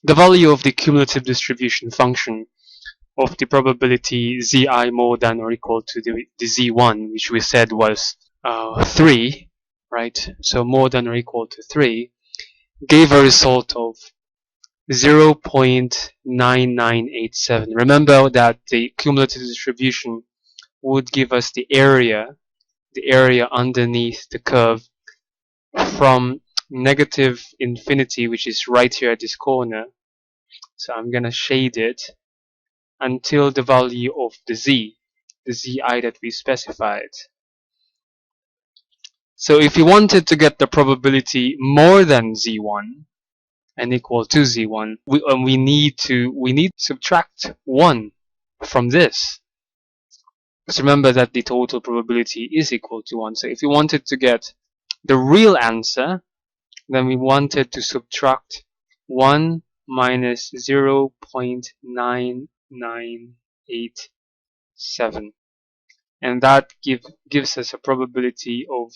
the value of the cumulative distribution function of the probability zi more than or equal to the z1, which we said was 3, right? So more than or equal to 3, gave a result of 0.9987. Remember that the cumulative distribution would give us the area underneath the curve from negative infinity, which is right here at this corner. So I'm gonna shade it until the value of the zi that we specified. So if you wanted to get the probability more than z1 and equal to z1, we need to subtract 1 from this. Because remember that the total probability is equal to 1. So if you wanted to get the real answer, then we wanted to subtract 1 minus 0.9987. And that gives us a probability of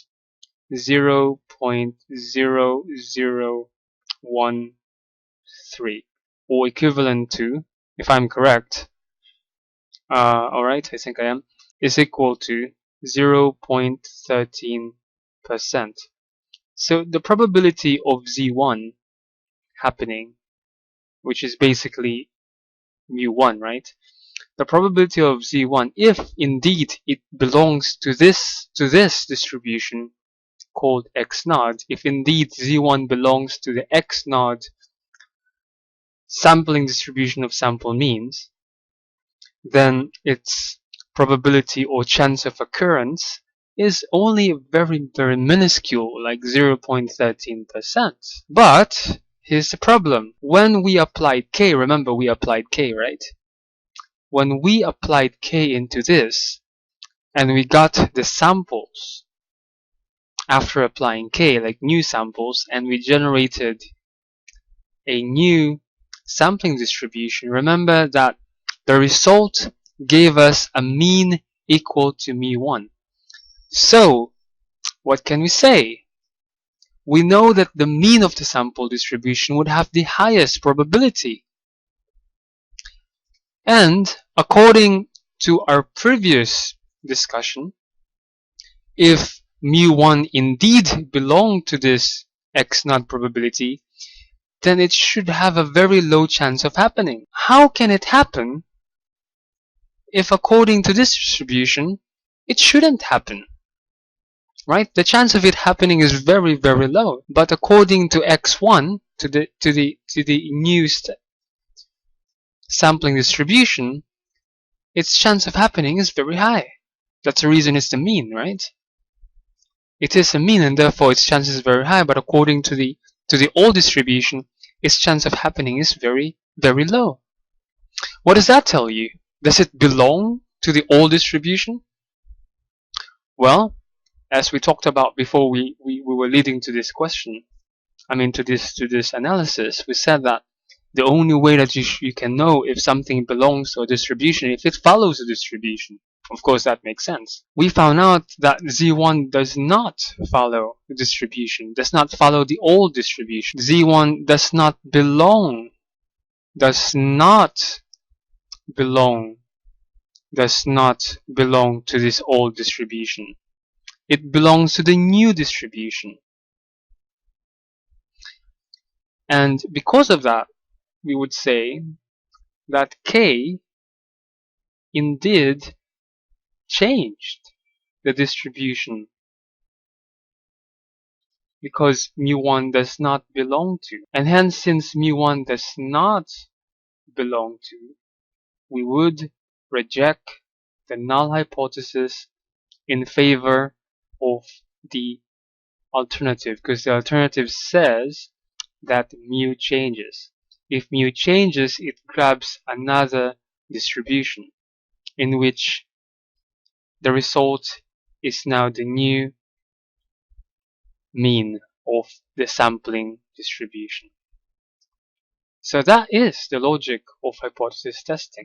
0.0013, or equivalent to, if I'm correct, alright, I think I am, is equal to 0.13%. So the probability of z1 happening, which is basically mu1, right? The probability of z1, if indeed it belongs to this distribution called x naught, if indeed z1 belongs to the x naught sampling distribution of sample means, then its probability or chance of occurrence is only very, very minuscule, like 0.13%. But here's the problem. When we applied k, remember we applied k, right? When we applied k into this, and we got the samples after applying k, like new samples, and we generated a new sampling distribution, remember that the result gave us a mean equal to mu1. So, what can we say? We know that the mean of the sample distribution would have the highest probability. And according to our previous discussion, if mu1 indeed belonged to this x0 probability, then it should have a very low chance of happening. How can it happen if according to this distribution, it shouldn't happen? Right? The chance of it happening is very, very low. But according to x1, to the new sampling distribution, its chance of happening is very high. That's the reason it's the mean, right? It is a mean, and therefore its chance is very high. But according to the old distribution, its chance of happening is very, very low. What does that tell you? Does it belong to the old distribution? Well, as we talked about before we were leading to this question, to this analysis, we said that the only way that you can know if something belongs to a distribution, if it follows a distribution. Of course, that makes sense. We found out that Z1 does not follow the distribution, does not follow the old distribution. Z1 does not belong to this old distribution. It belongs to the new distribution. And because of that, we would say that K indeed changed the distribution, because mu1 does not belong to. And hence, since mu1 does not belong to, we would reject the null hypothesis in favor of the alternative, because the alternative says that mu changes. If mu changes, it grabs another distribution in which the result is now the new mean of the sampling distribution. So that is the logic of hypothesis testing.